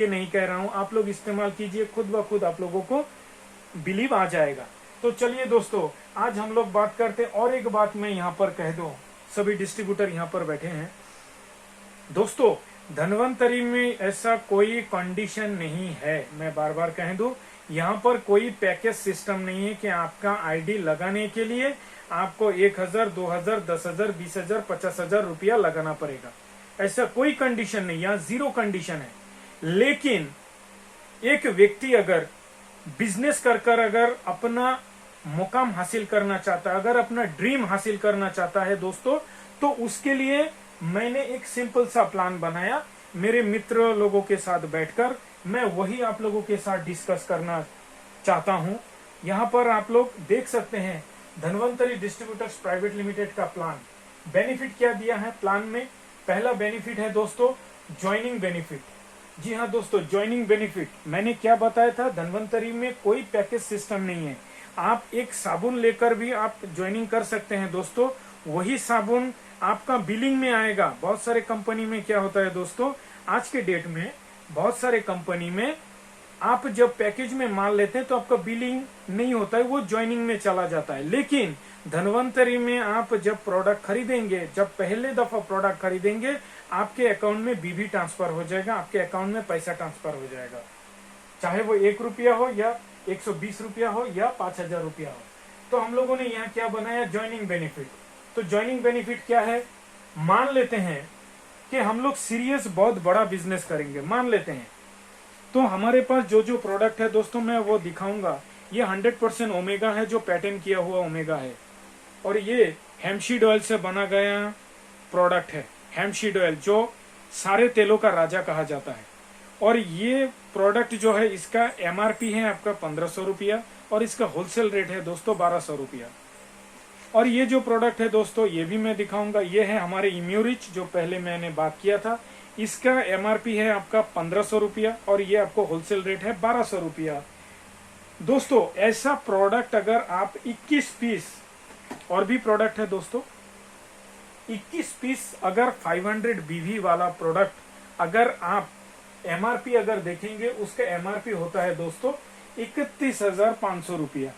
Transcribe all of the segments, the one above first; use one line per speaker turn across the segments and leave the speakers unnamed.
ये नहीं कह रहा हूँ, आप लोग इस्तेमाल कीजिए, खुद ब खुद आप लोगों को बिलीव आ जाएगा। तो चलिए दोस्तों, आज हम लोग बात करते हैं। और एक बात मैं यहाँ पर कह दूं, सभी डिस्ट्रीब्यूटर यहाँ पर बैठे हैं दोस्तों, धनवंतरी में ऐसा कोई कंडीशन नहीं है। मैं बार बार कह दूं, यहाँ पर कोई पैकेज सिस्टम नहीं है कि आपका आईडी लगाने के लिए आपको 1000, 2000, 10,000, 20,000, 50,000 रुपया लगाना पड़ेगा। ऐसा कोई कंडीशन नहीं, यहाँ जीरो कंडीशन है। लेकिन एक व्यक्ति अगर बिजनेस कर अगर अपना मुकाम हासिल करना चाहता है, अगर अपना ड्रीम हासिल करना चाहता है दोस्तों, तो उसके लिए मैंने एक सिंपल सा प्लान बनाया। मेरे मित्र लोगों के साथ बैठकर मैं वही आप लोगों के साथ डिस्कस करना चाहता हूं। यहां पर आप लोग देख सकते हैं, धनवंतरी डिस्ट्रीब्यूटर्स प्राइवेट लिमिटेड का प्लान। बेनिफिट क्या दिया है प्लान में? पहला बेनिफिट है दोस्तों ज्वाइनिंग बेनिफिट। जी हाँ दोस्तों, ज्वाइनिंग बेनिफिट मैंने क्या बताया था, धनवंतरी में कोई पैकेज सिस्टम नहीं है। आप एक साबुन लेकर भी आप ज्वाइनिंग कर सकते हैं दोस्तों। वही साबुन आपका बिलिंग में आएगा। बहुत सारे कंपनी में क्या होता है दोस्तों, आज के डेट में बहुत सारे कंपनी में आप जब पैकेज में माल लेते हैं तो आपका बिलिंग नहीं होता है, वो ज्वाइनिंग में चला जाता है। लेकिन धनवंतरी में आप जब प्रोडक्ट खरीदेंगे, जब पहले दफा प्रोडक्ट खरीदेंगे, आपके अकाउंट में बीबी ट्रांसफर हो जाएगा, आपके अकाउंट में पैसा ट्रांसफर हो जाएगा, चाहे वो 1 रुपया हो या 120 रुपया हो या 5,000 रुपया हो। तो हम लोगों ने यहाँ क्या बनाया, ज्वाइनिंग बेनिफिट। तो ज्वाइनिंग बेनिफिट क्या है, मान लेते हैं कि हम लोग सीरियस बहुत बड़ा बिजनेस करेंगे, मान लेते हैं, तो हमारे पास जो जो प्रोडक्ट है दोस्तों मैं वो दिखाऊंगा। ये 100% ओमेगा है, जो पैटेंट किया हुआ ओमेगा है, और ये हेम्पसीड ऑयल से बना गया प्रोडक्ट है। हेम्पसीड ऑयल जो सारे तेलों का राजा कहा जाता है। और ये प्रोडक्ट जो है, इसका एमआरपी है आपका 1500 रुपया, और इसका होलसेल रेट है दोस्तों 1200 रुपया। और ये जो प्रोडक्ट है दोस्तों, ये भी मैं दिखाऊंगा। ये है हमारे इम्यूरिच, जो पहले मैंने बात किया था। इसका एमआरपी है आपका 1500 रुपया, और ये आपको होलसेल रेट है 1200 रुपया। दोस्तों ऐसा प्रोडक्ट अगर आप 21 पीस, और भी प्रोडक्ट है दोस्तों, 21 पीस अगर 500 बीवी वाला प्रोडक्ट अगर आप एमआरपी अगर देखेंगे, उसका एमआरपी होता है दोस्तों 31,500 रुपया।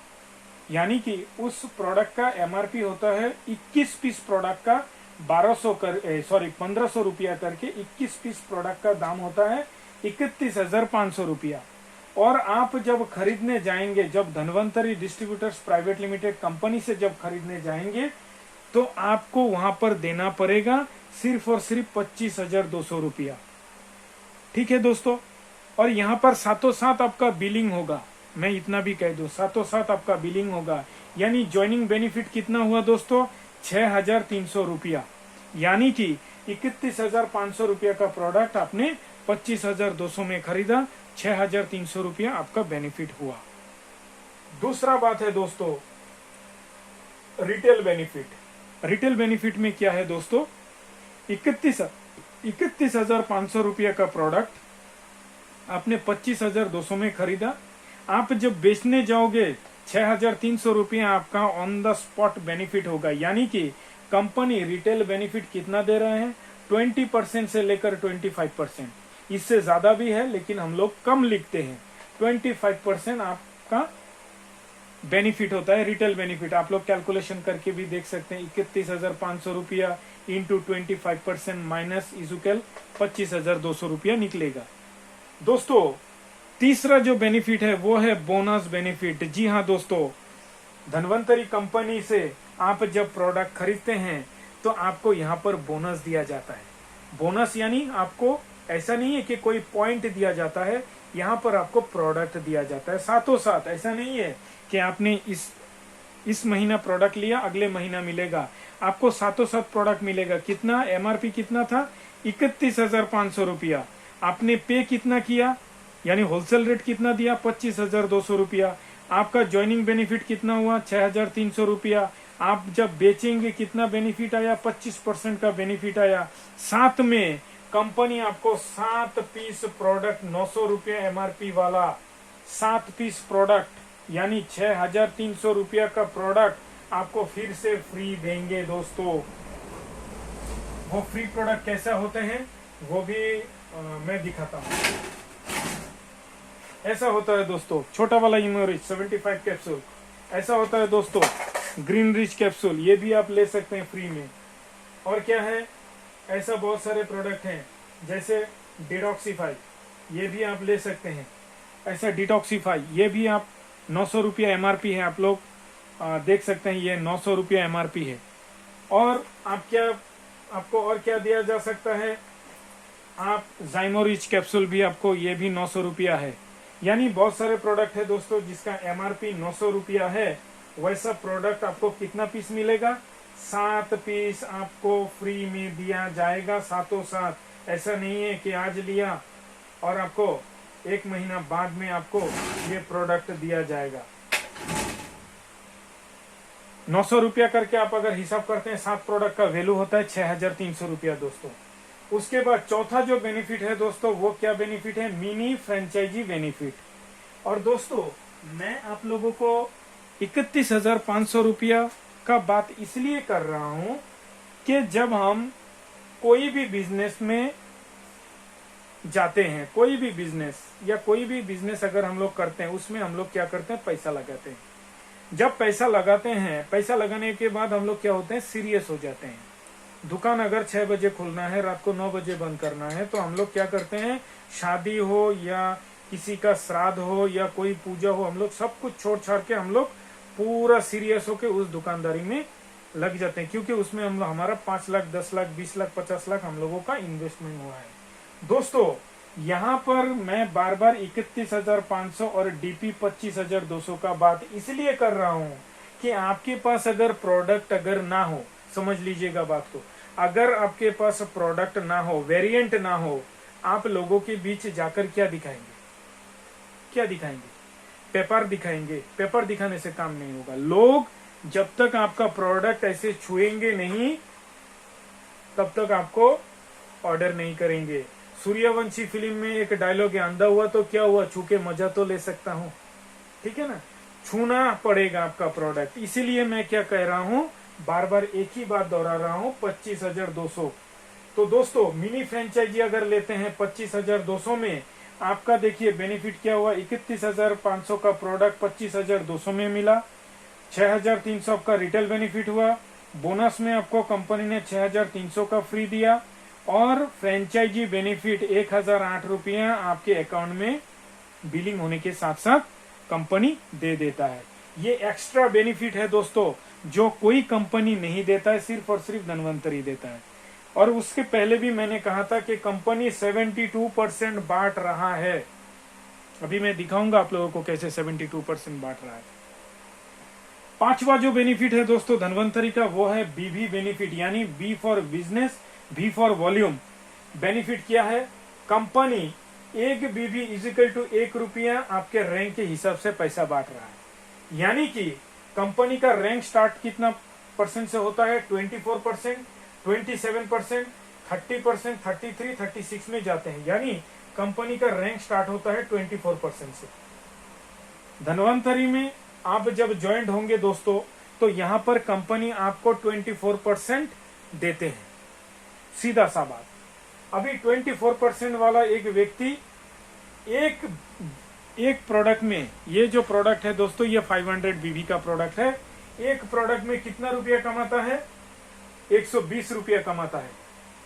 यानी कि उस प्रोडक्ट का एमआरपी होता है 21 पीस प्रोडक्ट का 1500 रुपया करके 21 पीस प्रोडक्ट का दाम होता है 31,500 रुपया। और आप जब खरीदने जाएंगे, जब Dhanvantari distributors private limited company से जब खरीदने जाएंगे, तो आपको वहां पर देना पड़ेगा सिर्फ और सिर्फ 25,200 रुपया। ठीक है दोस्तों। और यहाँ पर साथों साथ आपका बिलिंग होगा, मैं इतना भी कह दूं, साथों साथ आपका बिलिंग होगा। यानी ज्वाइनिंग बेनिफिट कितना हुआ दोस्तों, 6,300 रुपया। यानी कि 31,500 रुपया का प्रोडक्ट आपने 25,200 में खरीदा, 6,300 रुपया आपका बेनिफिट हुआ। दूसरा बात है दोस्तों रिटेल बेनिफिट। रिटेल बेनिफिट में क्या है दोस्तों, 31,500 रुपया का प्रोडक्ट आपने 25,200 में खरीदा। आप जब बेचने जाओगे 6,300 रुपया आपका ऑन द स्पॉट बेनिफिट होगा। यानी कि कंपनी रिटेल बेनिफिट कितना दे रहे हैं, 20% से लेकर 25%। इससे ज्यादा भी है, लेकिन हम लोग कम लिखते हैं। 25% आपका बेनिफिट होता है, रिटेल बेनिफिट। आप लोग कैलकुलेशन करके भी देख सकते हैं, 31,500 रुपया इंटू 25% माइनस इजुकल 25,200 रुपया निकलेगा। दोस्तों तीसरा जो बेनिफिट है वो है बोनस बेनिफिट। जी हाँ दोस्तों, धनवंतरी कंपनी से आप जब प्रोडक्ट खरीदते हैं तो आपको यहाँ पर बोनस दिया जाता है। बोनस यानी आपको ऐसा नहीं है कि कोई पॉइंट दिया जाता है, यहाँ पर आपको प्रोडक्ट दिया जाता है साथों साथ। ऐसा नहीं है कि आपने इस महीना प्रोडक्ट लिया, अगले महीना मिलेगा, आपको साथों साथ प्रोडक्ट मिलेगा। कितना एमआरपी कितना था, 31,500 रुपया। आपने पे कितना किया, यानी होलसेल रेट कितना दिया, 25,200 रुपया। आपका ज्वाइनिंग बेनिफिट कितना हुआ, 6,300 रुपया। आप जब बेचेंगे कितना बेनिफिट आया, 25% का बेनिफिट आया। साथ में कंपनी आपको 7 पीस प्रोडक्ट 900 रुपया एमआरपी वाला 7 पीस प्रोडक्ट, यानी 6,300 रुपया का प्रोडक्ट आपको फिर से फ्री देंगे दोस्तों। वो फ्री प्रोडक्ट कैसे होते हैं वो भी मैं दिखाता हूँ। ऐसा होता है दोस्तों छोटा वाला हीमोरिज 75 कैप्सूल। ऐसा होता है दोस्तों ग्रीन रिच कैप्सूल, ये भी आप ले सकते हैं फ्री में। और क्या है, ऐसा बहुत सारे प्रोडक्ट हैं जैसे डिटॉक्सीफाई, ये भी आप ले सकते हैं। ऐसा डिटॉक्सीफाई ये भी आप 900 रुपया MRP है, आप लोग देख सकते हैं, ये 900 रुपया MRP है। और आपको और क्या दिया जा सकता है, आप जाइमोरिच कैप्सूल भी आपको, ये भी 900 रुपया है। यानी बहुत सारे प्रोडक्ट है दोस्तों जिसका MRP 900 रुपया है। वैसा प्रोडक्ट आपको कितना पीस मिलेगा, 7 पीस आपको फ्री में दिया जाएगा, सातों साथ। ऐसा नहीं है कि आज लिया और आपको 1 महीना बाद में आपको ये प्रोडक्ट दिया जाएगा। 900 रुपया करके आप अगर हिसाब करते हैं, 7 प्रोडक्ट का वैल्यू होता है 6300 रुपया दोस्तों। उसके बाद चौथा जो बेनिफिट है दोस्तों, वो क्या बेनिफिट है, मिनी फ्रेंचाइजी बेनिफिट। और दोस्तों मैं आप लोगों को 31,500 रुपया का बात इसलिए कर रहा हूं कि जब हम कोई भी बिजनेस में जाते हैं, कोई भी बिजनेस अगर हम लोग करते हैं, उसमें हम लोग क्या करते हैं, पैसा लगाते हैं। जब पैसा लगाते हैं, पैसा लगाने के बाद हम लोग क्या होते हैं, सीरियस हो जाते हैं। दुकान अगर 6 बजे खुलना है, रात को 9 बजे बंद करना है, तो हम लोग क्या करते हैं, शादी हो या किसी का श्राद्ध हो या कोई पूजा हो, हम लोग सब कुछ छोड़ छाड़ के हम लोग पूरा सीरियस होके उस दुकानदारी में लग जाते हैं, क्योंकि उसमें हम लोग हमारा 5 लाख 10 लाख 20 लाख 50 लाख हम लोगों का इन्वेस्टमेंट हुआ है। दोस्तों यहाँ पर मैं बार बार 31,500 और DP 25,200 का बात इसलिए कर रहा हूँ कि आपके पास अगर प्रोडक्ट अगर ना हो, समझ लीजिएगा बात को, अगर आपके पास प्रोडक्ट ना हो, वेरिएंट ना हो, आप लोगों के बीच जाकर क्या दिखाएंगे, पेपर दिखाएंगे। पेपर दिखाने से काम नहीं होगा। लोग जब तक आपका प्रोडक्ट ऐसे छुएंगे नहीं, तब तक आपको ऑर्डर नहीं करेंगे। सूर्यवंशी फिल्म में एक डायलॉग है, अंधा हुआ तो क्या हुआ, छू के मजा तो ले सकता हूं। ठीक है ना, छूना पड़ेगा आपका प्रोडक्ट। इसीलिए मैं क्या कह रहा हूं, बार बार एक ही बात दोहरा रहा हूं, 25,200। तो दोस्तों मिनी फ्रेंचाइजी अगर लेते हैं 25,200 में, आपका देखिए बेनिफिट क्या हुआ, 31,500 का प्रोडक्ट 25,200 में मिला, 6,300 का रिटेल बेनिफिट हुआ, बोनस में आपको कंपनी ने 6,300 का फ्री दिया, और फ्रेंचाइजी बेनिफिट 1,008 रुपया आपके अकाउंट में बिलिंग होने के साथ साथ कंपनी दे देता है। ये एक्स्ट्रा बेनिफिट है दोस्तों, जो कोई कंपनी नहीं देता है, सिर्फ और सिर्फ धनवंतरी देता है। और उसके पहले भी मैंने कहा था कि कंपनी 72% बांट रहा है। अभी मैं दिखाऊंगा आप लोगों को कैसे 72% बांट रहा है। पांचवा जो बेनिफिट है दोस्तों धनवंतरी का, वो है BV बेनिफिट, यानी B for business, V for volume. Benefit क्या है, कंपनी 1 BV इजिकल टू 1 रुपया आपके रैंक के हिसाब से पैसा बांट रहा है। यानी कि कंपनी का रैंक स्टार्ट कितना परसेंट से होता है, 24%, 27%, 30%, 33, 36 में जाते हैं। यानी कंपनी का रैंक स्टार्ट होता है 24% से। धनवंतरी में आप जब ज्वाइंट होंगे दोस्तों, तो यहां पर कंपनी आपको 24% देते हैं, सीधा सा बात। अभी 24% वाला एक व्यक्ति एक प्रोडक्ट में, ये जो प्रोडक्ट है दोस्तों, ये 500 BV का प्रोडक्ट है, एक प्रोडक्ट में कितना रुपया कमाता है, 120 रुपया कमाता है।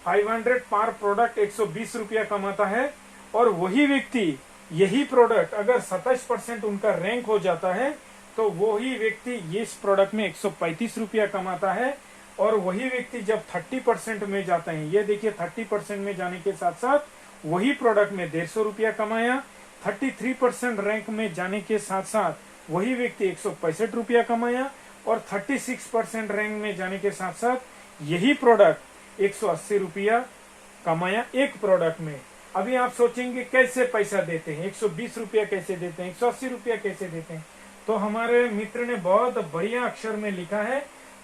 500 पर प्रोडक्ट 120 रुपया कमाता है। और वही व्यक्ति यही प्रोडक्ट अगर 27% उनका रैंक हो जाता है, तो वही व्यक्ति इस प्रोडक्ट में 135 रुपया कमाता है। और वही व्यक्ति जब 30% में जाते हैं, ये देखिए 30% में जाने के साथ साथ वही प्रोडक्ट में 150 रुपया कमाया। 33% रैंक में जाने के साथ साथ वही व्यक्ति 165 रुपया कमाया। और 36% रैंक में जाने के साथ साथ यही प्रोडक्ट 180 रुपया कमाया एक प्रोडक्ट में। अभी आप सोचेंगे कैसे पैसा देते हैं, 120 रुपया कैसे देते हैं, 180 रुपया कैसे देते हैं। तो हमारे मित्र ने बहुत बढ़िया अक्षर में लिखा है,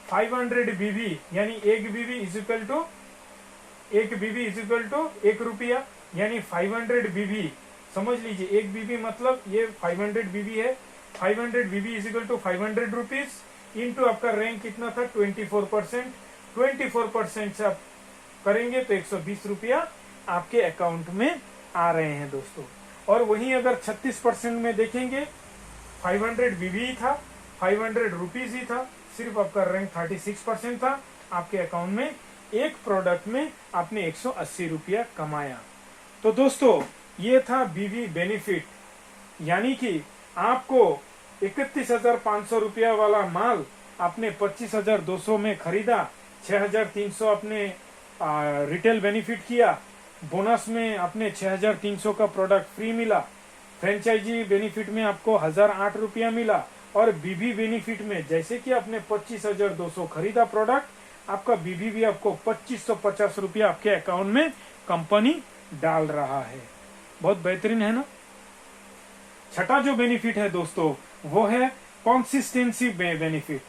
500 BV यानी 1 BV इजिकल टू 1 रुपया, यानी 500 BV समझ लीजिए। 1 BV मतलब ये 500 BV है। 500 BV is equal to 500 rupees into आपका रैंक कितना था, 24%। 24% से आप करेंगे तो 120 रुपया आपके अकाउंट में आ रहे हैं दोस्तों। और वहीं अगर 36% में देखेंगे 500 बीबी था, 500 रुपीज ही था, सिर्फ आपका रैंक 36% था। आपके अकाउंट में एक प्रोडक्ट में आपने 180 रुपया कमाया। तो दोस्तों ये था बीवी बेनिफिट, यानी कि आपको 31,500 रुपया वाला माल आपने 25,200 में खरीदा, 6,300 आपने रिटेल बेनिफिट किया, बोनस में आपने 6,300 का प्रोडक्ट फ्री मिला, फ्रेंचाइजी बेनिफिट में आपको 1,008 रुपया मिला, और बीबी बेनिफिट में जैसे कि आपने 25,200 खरीदा प्रोडक्ट, आपका बीबी भी आपको 2,550 रुपया आपके अकाउंट में कंपनी डाल रहा है। बहुत बेहतरीन है ना। छठा जो बेनिफिट है दोस्तों वो है कंसिस्टेंसी बेनिफिट।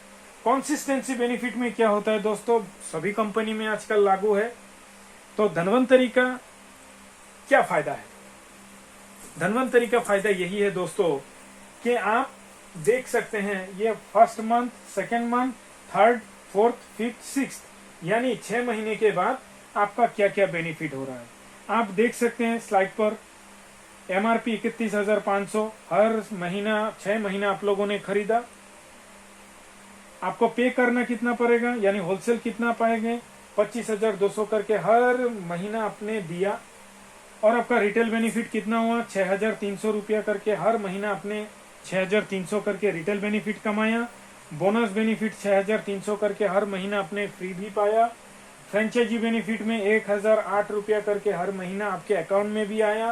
कंसिस्टेंसी बेनिफिट में क्या होता है दोस्तों, सभी कंपनी में आजकल लागू है। तो धनवंतरी का क्या फायदा है? धनवंतरी का फायदा यही है दोस्तों कि आप देख सकते हैं ये first month, second month, third, fourth, fifth, sixth, यानी 6 महीने के बाद आपका क्या क्या बेनिफिट हो रहा है आप देख सकते हैं स्लाइड पर। एमआरपी 31,500, हर महीना 6 महीना आप लोगों ने खरीदा, आपको पे करना कितना पड़ेगा, यानी होलसेल कितना पाएंगे, 25,200 करके हर महीना आपने दिया, और आपका रिटेल बेनिफिट कितना हुआ, 6,300 रुपया करके हर महीना आपने 6,300 करके रिटेल बेनिफिट कमाया। बोनस बेनिफिट 6,300 करके हर महीना आपने फ्री भी पाया। फ्रेंचाइजी बेनिफिट में 1,008 रुपया करके हर महीना आपके अकाउंट में भी आया।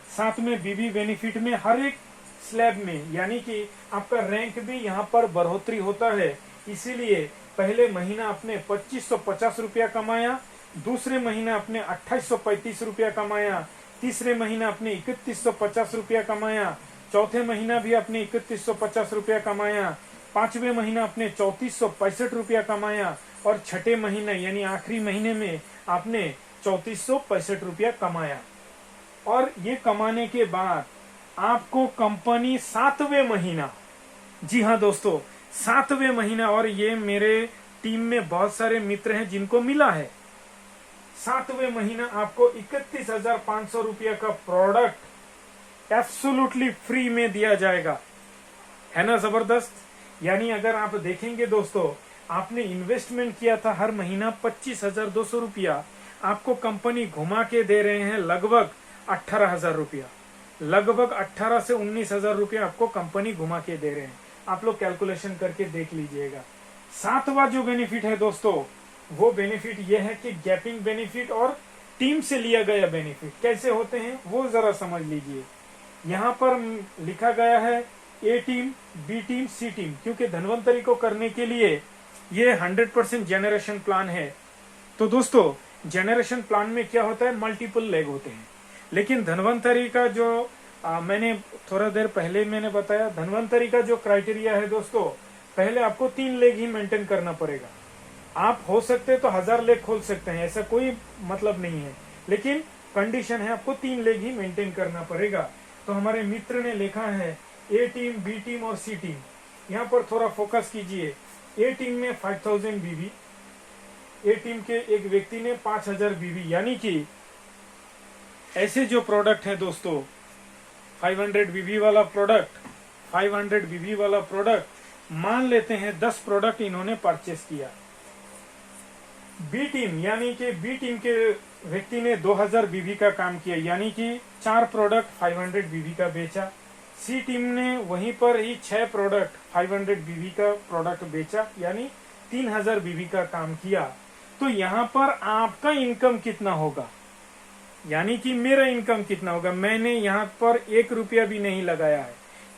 साथ में बीबी बेनिफिट में हर एक स्लैब में, यानी कि आपका रैंक भी यहाँ पर बढ़ोतरी होता है, इसीलिए पहले महीना आपने 2,550 रुपया कमाया, दूसरे महीना आपने 2,835 रुपया कमाया, तीसरे महीना आपने 3,150 रुपया कमाया, चौथे महीना भी आपने 3,150 रुपया कमाया, पांचवें महीना आपने 3,465 रुपया कमाया, और छठे महीने यानी आखिरी महीने में आपने 3,465 रुपया कमाया। और ये कमाने के बाद आपको कंपनी 7वें महीना, जी हाँ दोस्तों 7वें महीना, और ये मेरे टीम में बहुत सारे मित्र हैं जिनको मिला है, 7वें महीना आपको 31,500 रुपया का प्रोडक्ट एब्सोल्युटली फ्री में दिया जाएगा। है ना जबरदस्त। यानी अगर आप देखेंगे दोस्तों, आपने इन्वेस्टमेंट किया था हर महीना 25,200 रुपया, आपको कंपनी घुमा के दे रहे हैं लगभग 18,000 रुपया, लगभग 18 से 19,000 रुपया आपको कंपनी घुमा के दे रहे हैं। आप लोग कैलकुलेशन करके देख लीजिएगा। 7वां जो बेनिफिट है दोस्तों, वो बेनिफिट ये है कि गैपिंग बेनिफिट और टीम से लिया गया बेनिफिट कैसे होते हैं वो जरा समझ लीजिए। यहाँ पर लिखा गया है ए टीम, बी टीम, सी टीम, क्योंकि धनवंतरी को करने के लिए ये 100% जेनरेशन प्लान है। तो दोस्तों जेनरेशन प्लान में क्या होता है, मल्टीपल लेग होते हैं, लेकिन धनवंतरी का जो मैंने थोड़ा देर पहले मैंने बताया, धनवंतरी का जो क्राइटेरिया है दोस्तों, पहले आपको 3 लेग ही मेंटेन करना पड़ेगा। आप हो सकते तो 1000 लेग खोल सकते हैं, ऐसा कोई मतलब नहीं है, लेकिन कंडीशन है आपको 3 लेग ही मेंटेन करना पड़ेगा। तो हमारे मित्र ने लिखा है ए टीम, बी टीम और सी टीम। यहाँ पर थोड़ा फोकस कीजिए। ए टीम में 5,000 बीबी, ए टीम के एक व्यक्ति ने 5,000 बीबी, यानी कि ऐसे जो प्रोडक्ट है दोस्तों 500 बीबी वाला प्रोडक्ट, 500 बीबी वाला प्रोडक्ट, मान लेते हैं 10 प्रोडक्ट इन्होंने परचेस किया। बी टीम यानी कि बी टीम के व्यक्ति ने 2000 बीबी का काम किया, यानी कि 4 प्रोडक्ट 500 बीबी का बेचा। सी टीम ने वहीं पर ही 6 प्रोडक्ट 500 बीबी का प्रोडक्ट बेचा, यानी 3000 बीबी का काम किया। तो यहाँ पर आपका इनकम कितना होगा, यानी कि मेरा इनकम कितना होगा। मैंने यहाँ पर 1 रुपया भी नहीं लगाया है,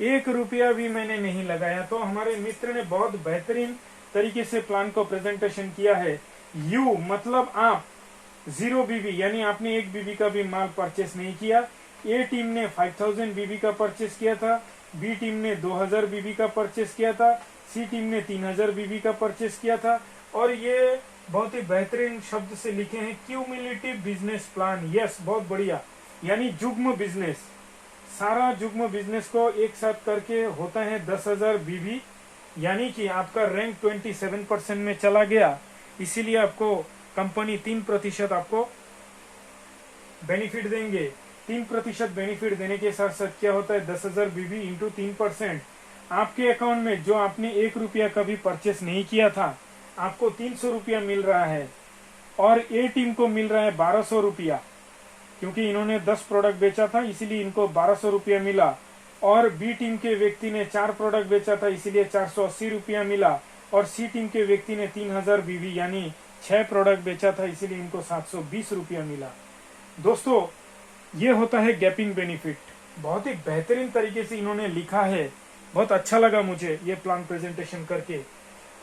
1 रुपया भी मैंने नहीं लगाया। तो हमारे मित्र ने बहुत बेहतरीन तरीके से प्लान को प्रेजेंटेशन किया है। यू मतलब आप 0 बीबी, यानी आपने 1 बीबी का भी माल परचेस नहीं किया। ए टीम ने 5000 बीबी का परचेस किया था, बी टीम ने 2000 बीबी का परचेस किया था, सी टीम ने 3000 बीबी का परचेस किया था। और ये बहुत ही बेहतरीन शब्द से लिखे हैं, क्यूमुलेटिव बिजनेस प्लान। यस, बहुत बढ़िया, यानी जुग्म बिजनेस, सारा जुग्म बिजनेस को एक साथ करके होता है 10,000 बीबी, यानी कि आपका रैंक 27% में चला गया। इसीलिए आपको कंपनी 3% आपको बेनिफिट देंगे। 3% बेनिफिट देने के साथ साथ क्या होता है 10,000 बीबी इंटू 3%। आपके अकाउंट में जो आपने 1 रुपया कभी परचेस नहीं किया था, आपको 300 रुपया मिल रहा है, और ए टीम को मिल रहा है 1200 रुपया, क्योंकि इन्होंने 10 प्रोडक्ट बेचा था इसीलिए इनको 1200 रुपया मिला। और बी टीम के व्यक्ति ने 4 प्रोडक्ट बेचा था इसीलिए 480 रुपया मिला। और सी टीम के व्यक्ति ने 3000 बीबी यानी 6 प्रोडक्ट बेचा था इसीलिए इनको 720 रुपया मिला। दोस्तों, ये होता है गैपिंग बेनिफिट। बहुत ही बेहतरीन तरीके से इन्होंने लिखा है, बहुत अच्छा लगा मुझे ये प्लान प्रेजेंटेशन करके।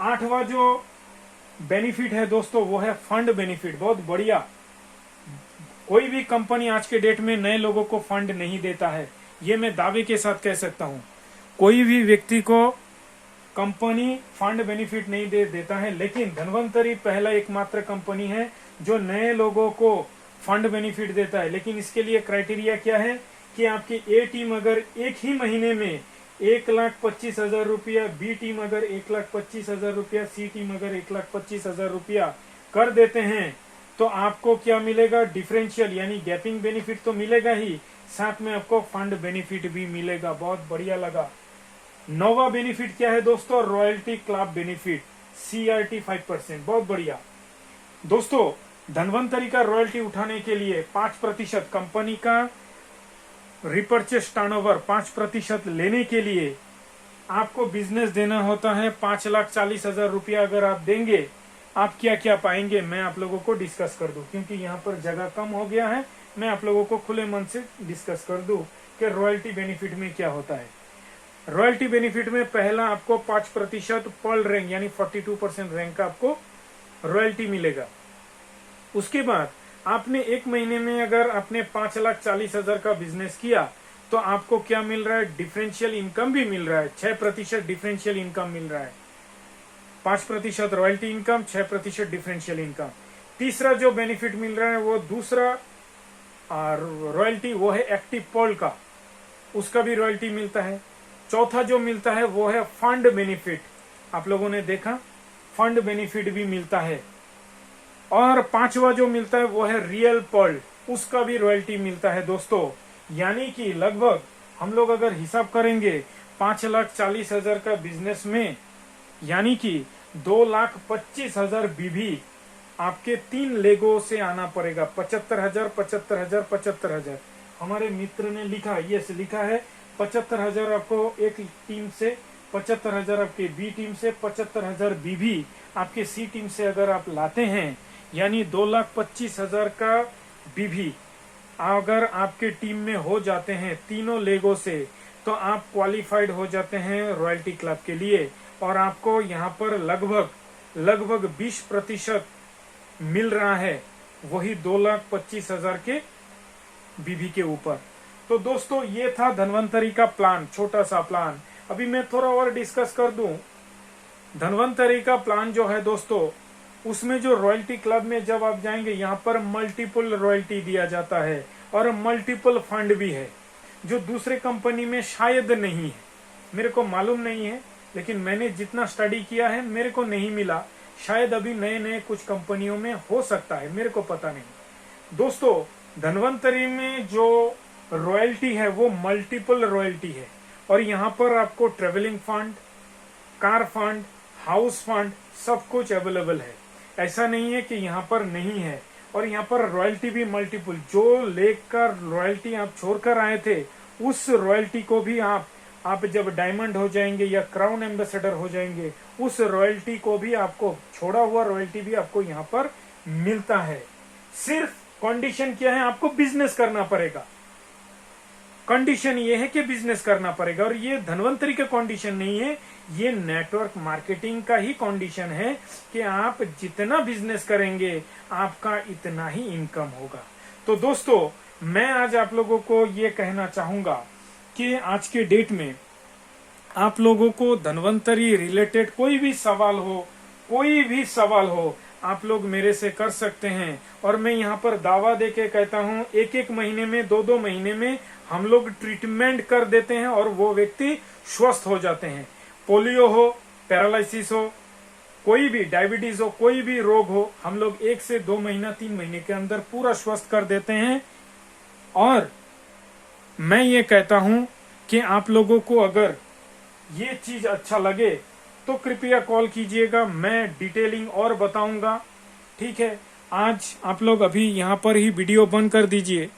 8वां जो बेनिफिट है दोस्तों वो है फंड बेनिफिट। बहुत बढ़िया। कोई भी कंपनी आज के डेट में नए लोगों को फंड नहीं देता है, ये मैं दावे के साथ कह सकता हूँ। कोई भी व्यक्ति को कंपनी फंड बेनिफिट नहीं देता है, लेकिन धनवंतरी पहला एकमात्र कंपनी है जो नए लोगों को फंड बेनिफिट देता है। लेकिन इसके लिए क्राइटेरिया क्या है कि आपकी ए टीम अगर एक ही महीने में 1,25,000 रुपया, बी टीम अगर 1,25,000 रुपया, सी टीम अगर 1,25,000 रुपया कर देते हैं तो आपको क्या मिलेगा, डिफरेंशियल यानी गैपिंग बेनिफिट तो मिलेगा ही, साथ में आपको फंड बेनिफिट भी मिलेगा। बहुत बढ़िया लगा। 9वां बेनिफिट क्या है दोस्तों, रॉयल्टी क्लब बेनिफिट, CRT 5%। बहुत बढ़िया दोस्तों। धनवंतरी का रॉयल्टी उठाने के लिए 5% कंपनी का रिपर्चेस टर्नओवर 5% लेने के लिए आपको बिजनेस देना होता है 5,40,000 रुपया। अगर आप देंगे, आप क्या क्या पाएंगे मैं आप लोगों को डिस्कस कर दूं, क्योंकि यहाँ पर जगह कम हो गया है। मैं आप लोगों को खुले मन से डिस्कस कर दूं कि रॉयल्टी बेनिफिट में क्या होता है। रॉयल्टी बेनिफिट में पहला आपको 5% पर्ल रैंक यानी 42% रैंक का आपको रॉयल्टी मिलेगा। उसके बाद आपने एक महीने में अगर आपने 5,40,000 का बिजनेस किया तो आपको क्या मिल रहा है, डिफरेंशियल इनकम भी मिल रहा है। 6% डिफरेंशियल इनकम मिल रहा है। 5% रॉयल्टी इनकम, 6% डिफरेंशियल इनकम। तीसरा जो बेनिफिट मिल रहा है वो दूसरा रॉयल्टी वो है एक्टिव पर्ल का, उसका भी रॉयल्टी मिलता है। चौथा जो मिलता है वो है फंड बेनिफिट। आप लोगों ने देखा फंड बेनिफिट भी मिलता है। और 5वां जो मिलता है वो है रियल पर्ल, उसका भी रॉयल्टी मिलता है दोस्तों। यानी कि लगभग हम लोग अगर हिसाब करेंगे 5,40,000 का बिजनेस में, यानी कि 2,25,000 बीबी आपके 3 लेगों से आना पड़ेगा। 75,000, 75,000, 75,000। हमारे मित्र ने लिखा, यस लिखा है 75,000 आपको एक टीम से, 75,000 आपके बी टीम से, 75,000 बीबी आपके सी टीम से अगर आप लाते हैं, यानी 2,25,000 का बीबी अगर आपके टीम में हो जाते हैं तीनों लेगों से, तो आप क्वालिफाइड हो जाते हैं रॉयल्टी क्लब के लिए। और आपको यहाँ पर लगभग 20% मिल रहा है, वही 2,25,000 के बीबी के ऊपर। तो दोस्तों ये था धनवंतरी का प्लान, छोटा सा प्लान। अभी मैं थोड़ा और डिस्कस कर दूं। धनवंतरी का प्लान जो है दोस्तों, उसमें जो रॉयल्टी क्लब में जब आप जाएंगे, यहाँ पर मल्टीपल रॉयल्टी दिया जाता है और मल्टीपल फंड भी है, जो दूसरे कंपनी में शायद नहीं है। मेरे को मालूम नहीं है, लेकिन मैंने जितना स्टडी किया है मेरे को नहीं मिला। शायद अभी नए नए कुछ कंपनियों में हो सकता है, मेरे को पता नहीं। दोस्तों धनवंतरी में जो रॉयल्टी है वो मल्टीपल रॉयल्टी है, और यहाँ पर आपको travelling fund, car fund, house fund सब कुछ अवेलेबल है। ऐसा नहीं है कि यहाँ पर नहीं है। और यहाँ पर रॉयल्टी भी मल्टीपल, जो लेकर रॉयल्टी आप छोड़कर आए थे उस रॉयल्टी को भी आप जब डायमंड हो जाएंगे या क्राउन एम्बेसडर हो जाएंगे, उस रॉयल्टी को भी आपको, छोड़ा हुआ रॉयल्टी भी आपको यहाँ पर मिलता है। सिर्फ कंडीशन क्या है, आपको बिजनेस करना पड़ेगा। कंडीशन ये है कि बिजनेस करना पड़ेगा, और ये धनवंतरी का कंडीशन नहीं है, ये नेटवर्क मार्केटिंग का ही कंडीशन है कि आप जितना बिजनेस करेंगे आपका इतना ही इनकम होगा। तो दोस्तों मैं आज आप लोगों को ये कहना चाहूंगा कि आज के डेट में आप लोगों को धनवंतरी रिलेटेड कोई भी सवाल हो, आप लोग मेरे से कर सकते हैं। और मैं यहाँ पर दावा देके कहता हूँ, एक महीने में, 2 महीने में हम लोग ट्रीटमेंट कर देते हैं और वो व्यक्ति स्वस्थ हो जाते हैं। पोलियो हो, पैरालिसिस हो, कोई भी डायबिटीज हो, कोई भी रोग हो, हम लोग 1 से 2 महीना, 3 महीने के अंदर पूरा स्वस्थ कर देते हैं। और मैं ये कहता हूं कि आप लोगों को अगर ये चीज अच्छा लगे तो कृपया कॉल कीजिएगा, मैं डिटेलिंग और बताऊंगा। ठीक है, आज आप लोग अभी यहाँ पर ही वीडियो बंद कर दीजिए।